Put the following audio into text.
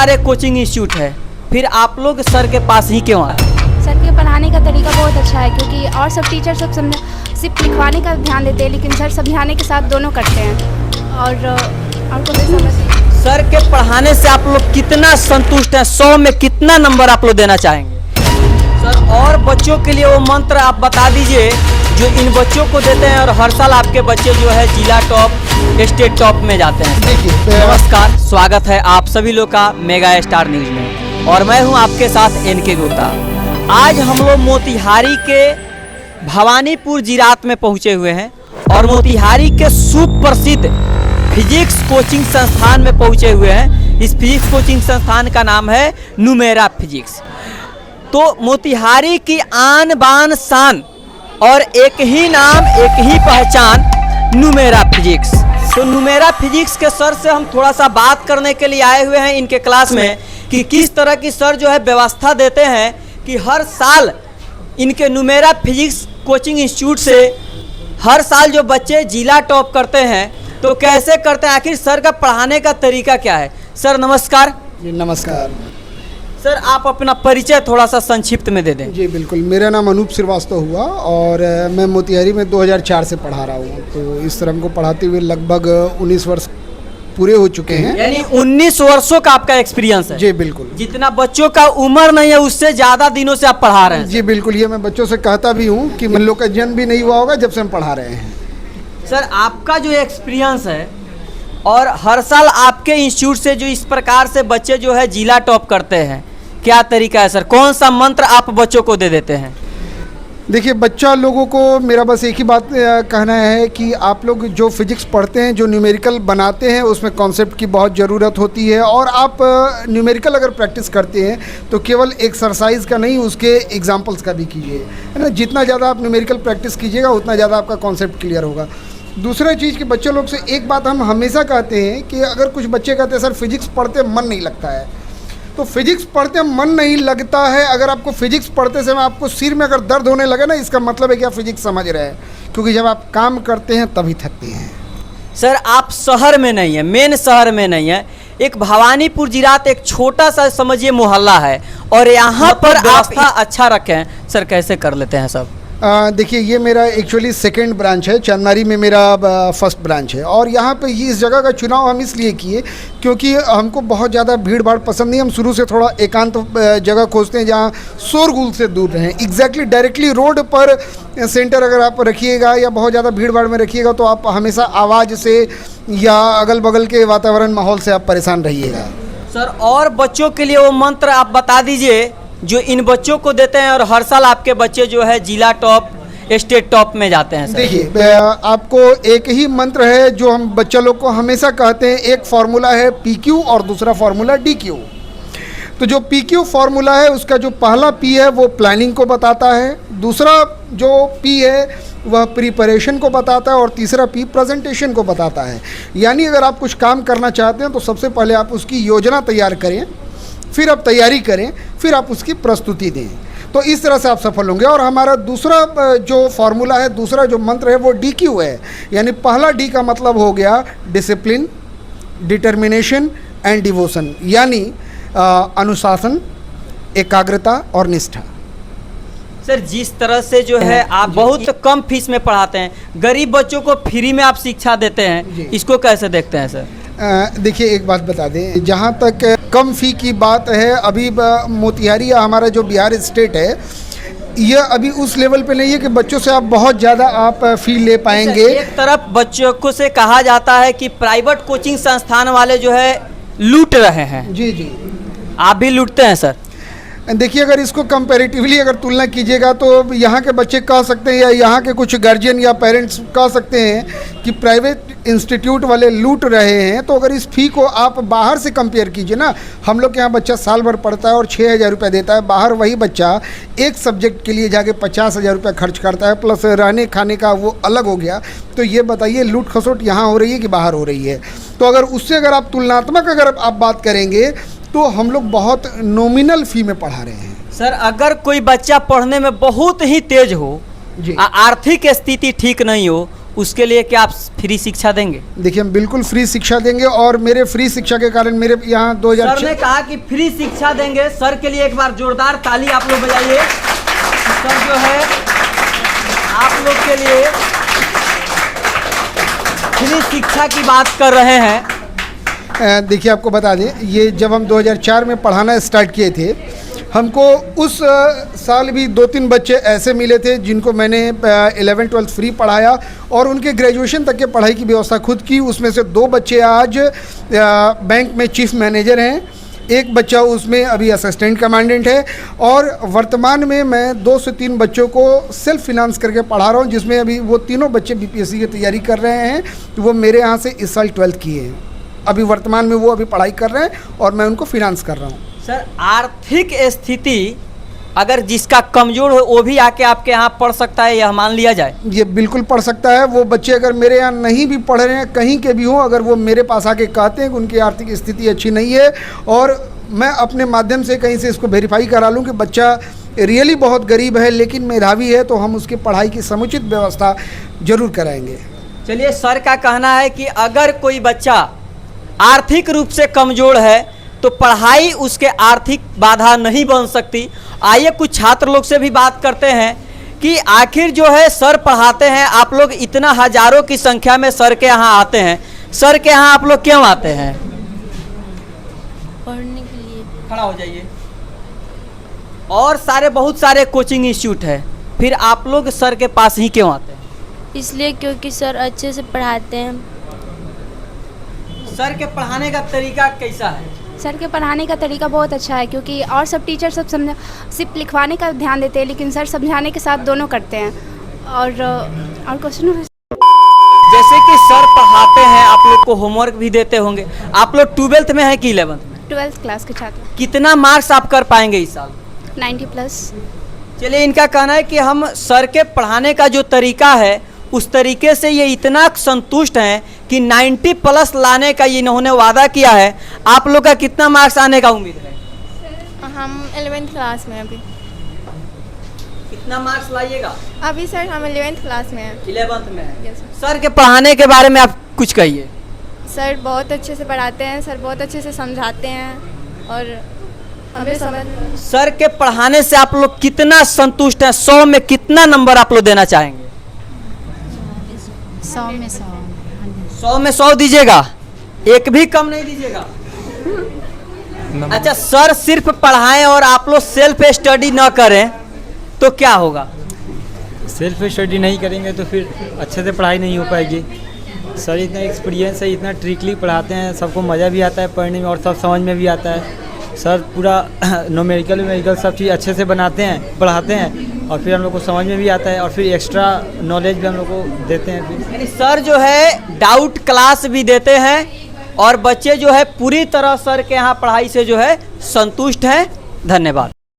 सारे coaching institute है, फिर आप लोग सर के पास ही क्यों आए? सर के पढ़ाने का तरीका बहुत अच्छा है, क्योंकि और सब टीचर सब सिर्फ लिखवाने का ध्यान देते हैं, लेकिन सर समझाने के साथ दोनों करते हैं। और को सर के पढ़ाने से आप लोग कितना संतुष्ट हैं? 100 में कितना नंबर आप लोग देना चाहेंगे? सर और बच्चों के लिए वो मंत्र आप बता दीजिए जो इन बच्चों को देते हैं और हर साल आपके बच्चे जो है जिला टॉप, स्टेट टॉप में जाते हैं। देखिए, नमस्कार, स्वागत है आप सभी लोग का मेगा स्टार न्यूज में और मैं हूं आपके साथ एनके गुप्ता। आज हम लोग मोतिहारी के भवानीपुर जिरात में पहुंचे हुए हैं और मोतिहारी के सुप्रसिद्ध फिजिक्स कोचिंग संस्थान में पहुंचे हुए हैं। इस फिजिक्स कोचिंग संस्थान का नाम है नुमेरा फिजिक्स। तो मोतिहारी की आन बान शान और एक ही नाम एक ही पहचान, नुमेरा फिजिक्स। तो नुमेरा फिजिक्स के सर से हम थोड़ा सा बात करने के लिए आए हुए हैं इनके क्लास में कि किस तरह की सर जो है व्यवस्था देते हैं कि हर साल इनके नुमेरा फिजिक्स कोचिंग इंस्टीट्यूट से हर साल जो बच्चे जिला टॉप करते हैं तो कैसे करते हैं, आखिर सर का पढ़ाने का तरीका क्या है? सर नमस्कार। जी नमस्कार। सर आप अपना परिचय थोड़ा सा संक्षिप्त में दे दें। जी बिल्कुल, मेरा नाम अनूप श्रीवास्तव हुआ और मैं मोतिहारी में 2004 से पढ़ा रहा हूँ। तो इस तरह को पढ़ाते हुए लगभग 19 वर्ष पूरे हो चुके हैं। यानी 19 वर्षों का आपका एक्सपीरियंस है? जी बिल्कुल। जितना बच्चों का उम्र नहीं है उससे ज़्यादा दिनों से आप पढ़ा रहे हैं? जी बिल्कुल, ये मैं बच्चों से कहता भी हूँ कि हम लोग का जन्म भी नहीं हुआ होगा जब से हम पढ़ा रहे हैं। सर आपका जो एक्सपीरियंस है और हर साल आपके इंस्टीट्यूट से जो इस प्रकार से बच्चे जो है जिला टॉप करते हैं, क्या तरीका है सर? कौन सा मंत्र आप बच्चों को दे देते हैं? देखिए, बच्चा लोगों को मेरा बस एक ही बात कहना है कि आप लोग जो फिजिक्स पढ़ते हैं, जो न्यूमेरिकल बनाते हैं, उसमें कॉन्सेप्ट की बहुत ज़रूरत होती है। और आप न्यूमेरिकल अगर प्रैक्टिस करते हैं तो केवल एक्सरसाइज का नहीं, उसके एग्जांपल्स का भी कीजिए, है ना। जितना ज़्यादा आप न्यूमेरिकल प्रैक्टिस कीजिएगा उतना ज़्यादा आपका कॉन्सेप्ट क्लियर होगा। दूसरा चीज़ कि बच्चे लोग से एक बात हम हमेशा कहते हैं कि अगर कुछ बच्चे कहते हैं सर फिजिक्स पढ़ते मन नहीं लगता है, तो फिजिक्स पढ़ते मन नहीं लगता है। अगर आपको फिजिक्स पढ़ते समय आपको सिर में अगर दर्द होने लगे ना, इसका मतलब है कि आप फिजिक्स समझ रहे हैं, क्योंकि जब आप काम करते हैं तभी थकते हैं। सर आप शहर में नहीं है, मेन शहर में नहीं है, एक भवानीपुर जिरात एक छोटा सा समझिए मोहल्ला है और यहाँ पर व्यवस्था अच्छा रखें। सर कैसे कर लेते हैं सब? देखिए, ये मेरा एक्चुअली सेकंड ब्रांच है, चंदमारी में मेरा फर्स्ट ब्रांच है। और यहाँ पे इस जगह का चुनाव हम इसलिए किए क्योंकि हमको बहुत ज़्यादा भीड़ भाड़ पसंद नहीं। हम शुरू से थोड़ा एकांत जगह खोजते हैं जहाँ शोरगुल से दूर रहें। एग्जैक्टली डायरेक्टली रोड पर सेंटर अगर आप रखिएगा या बहुत ज़्यादा भीड़ भाड़ में रखिएगा तो आप हमेशा आवाज़ से या अगल बगल के वातावरण माहौल से आप परेशान रहिएगा। सर और बच्चों के लिए वो मंत्र आप बता दीजिए जो इन बच्चों को देते हैं और हर साल आपके बच्चे जो है जिला टॉप, स्टेट टॉप में जाते हैं। देखिए, आपको एक ही मंत्र है जो हम बच्चा लोग को हमेशा कहते हैं। एक फार्मूला है PQ और दूसरा फार्मूला DQ। तो जो PQ फार्मूला है उसका जो पहला P है वो प्लानिंग को बताता है, दूसरा जो P है वह प्रिपरेशन को बताता है और तीसरा P प्रेजेंटेशन को बताता है। यानी अगर आप कुछ काम करना चाहते हैं तो सबसे पहले आप उसकी योजना तैयार करें, फिर आप तैयारी करें, फिर आप उसकी प्रस्तुति दें। तो इस तरह से आप सफल होंगे। और हमारा दूसरा जो फार्मूला है, दूसरा जो मंत्र है वो DQ है। यानी पहला D का मतलब हो गया डिसिप्लिन, डिटर्मिनेशन एंड डिवोशन, यानी अनुशासन, एकाग्रता और निष्ठा। सर जिस तरह से जो है आप बहुत कम फीस में पढ़ाते हैं, गरीब बच्चों को फ्री में आप शिक्षा देते हैं, इसको कैसे देखते हैं सर? देखिए, एक बात बता दें, जहाँ तक कम फ़ी की बात है, अभी मोतिहारी या हमारा जो बिहार स्टेट है यह अभी उस लेवल पे नहीं है कि बच्चों से आप बहुत ज़्यादा आप फ़ी ले पाएंगे। एक तरफ बच्चों को से कहा जाता है कि प्राइवेट कोचिंग संस्थान वाले जो है लूट रहे हैं। जी जी, आप भी लूटते हैं सर? देखिए, अगर इसको कंपैरेटिवली अगर तुलना कीजिएगा तो यहाँ के बच्चे कह सकते हैं या यहाँ के कुछ गार्जियन या पेरेंट्स कह सकते हैं कि प्राइवेट इंस्टीट्यूट वाले लूट रहे हैं। तो अगर इस फ़ी को आप बाहर से कंपेयर कीजिए ना, हम लोग के यहाँ बच्चा साल भर पढ़ता है और 6,000 रुपये देता है। बाहर वही बच्चा एक सब्जेक्ट के लिए जाके 50,000 रुपये खर्च करता है, प्लस रहने खाने का वो अलग हो गया। तो ये बताइए लूट खसोट यहाँ हो रही है कि बाहर हो रही है? तो अगर उससे अगर आप तुलनात्मक अगर आप बात करेंगे तो हम लोग बहुत नॉमिनल फ़ी में पढ़ा रहे हैं। सर अगर कोई बच्चा पढ़ने में बहुत ही तेज हो, आर्थिक स्थिति ठीक नहीं हो, उसके लिए क्या आप फ्री शिक्षा देंगे? देखिए हम बिल्कुल फ्री शिक्षा देंगे और मेरे फ्री शिक्षा के कारण मेरे यहाँ सर ने कहा कि फ्री शिक्षा देंगे। सर के लिए एक बार जोरदार ताली आप लोग बजाइए। सर जो है आप लोग के लिए फ्री शिक्षा की बात कर रहे हैं। देखिए आपको बता दें, ये जब हम 2004 में पढ़ाना स्टार्ट किए थे, हमको उस साल भी 2-3 बच्चे ऐसे मिले थे जिनको मैंने 11-12 फ्री पढ़ाया और उनके ग्रेजुएशन तक के पढ़ाई की व्यवस्था खुद की। उसमें से 2 बच्चे आज बैंक में चीफ मैनेजर हैं, एक बच्चा उसमें अभी असिस्टेंट कमांडेंट है और वर्तमान में मैं 2 से 3 बच्चों को सेल्फ फिनांस करके पढ़ा रहा हूँ, जिसमें अभी वो तीनों बच्चे बीपीएससी की तैयारी कर रहे हैं। तो वो मेरे यहाँ से इस साल 12th किए हैं, अभी वर्तमान में वो अभी पढ़ाई कर रहे हैं और मैं उनको फिनांस कर रहा हूँ। सर आर्थिक स्थिति अगर जिसका कमज़ोर हो वो भी आके आपके यहाँ पढ़ सकता है, यह मान लिया जाए? ये बिल्कुल पढ़ सकता है। वो बच्चे अगर मेरे यहाँ नहीं भी पढ़ रहे हैं, कहीं के भी हों, अगर वो मेरे पास आके कहते हैं कि उनकी आर्थिक स्थिति अच्छी नहीं है और मैं अपने माध्यम से कहीं से इसको वेरीफाई करा लूँ कि बच्चा रियली बहुत गरीब है लेकिन मेधावी है, तो हम उसकी पढ़ाई की समुचित व्यवस्था जरूर कराएंगे। चलिए, सर का कहना है कि अगर कोई बच्चा आर्थिक रूप से कमज़ोर है तो पढ़ाई उसके आर्थिक बाधा नहीं बन सकती। आइए कुछ छात्र लोग से भी बात करते हैं कि आखिर जो है सर पढ़ाते हैं, आप लोग इतना हजारों की संख्या में सर के यहाँ आते हैं, सर के यहाँ आप लोग क्यों आते हैं? पढ़ने के लिए। खड़ा हो जाइए। और बहुत सारे कोचिंग इंस्टीट्यूट है, फिर आप लोग सर के पास ही क्यों आते हैं? इसलिए क्योंकि सर अच्छे से पढ़ाते हैं। सर के पढ़ाने का तरीका कैसा है? सर के पढ़ाने का तरीका बहुत अच्छा है, क्योंकि और सब टीचर सब सिर्फ लिखवाने का ध्यान देते हैं, लेकिन सर समझाने के साथ दोनों करते हैं। और क्वेश्चन जैसे कि सर पढ़ाते हैं, आप लोग को होमवर्क भी देते होंगे। आप लोग 12th में है कि 11th में? 12th क्लास के छात्र। कितना मार्क्स आप कर पाएंगे इस साल? 90+। चलिए, इनका कहना है कि हम सर के पढ़ाने का जो तरीका है उस तरीके से ये इतना संतुष्ट हैं कि 90+ लाने का ये इन्होंने वादा किया है। आप लोग का कितना मार्क्स आने का उम्मीद है? हम 11th क्लास में अभी। कितना मार्क्स लाइएगा? अभी सर हम 11th क्लास में हैं। 11th में है। यस सर के पढ़ाने के बारे में आप कुछ कहिए। सर बहुत अच्छे से पढ़ाते हैं, सर बहुत अच्छे से समझाते हैं और हमें समझ। सर के पढ़ाने से आप लोग कितना संतुष्ट हैं? 100 में कितना नंबर आप लोग देना चाहेंगे? 100 में 100। 100 में 100 दीजिएगा, एक भी कम नहीं दीजिएगा। अच्छा, सर सिर्फ पढ़ाएं और आप लोग सेल्फ स्टडी ना करें तो क्या होगा? सेल्फ स्टडी नहीं करेंगे तो फिर अच्छे से पढ़ाई नहीं हो पाएगी। सर इतना एक्सपीरियंस है, इतना ट्रिकली पढ़ाते हैं, सबको मज़ा भी आता है पढ़ने में और सब समझ में भी आता है। सर पूरा न्यूमेरिकल सब चीज़ अच्छे से बनाते हैं, पढ़ाते हैं और फिर हम लोग को समझ में भी आता है और फिर एक्स्ट्रा नॉलेज भी हम लोग को देते हैं। फिर यानी सर जो है डाउट क्लास भी देते हैं और बच्चे जो है पूरी तरह सर के यहाँ पढ़ाई से जो है संतुष्ट हैं। धन्यवाद।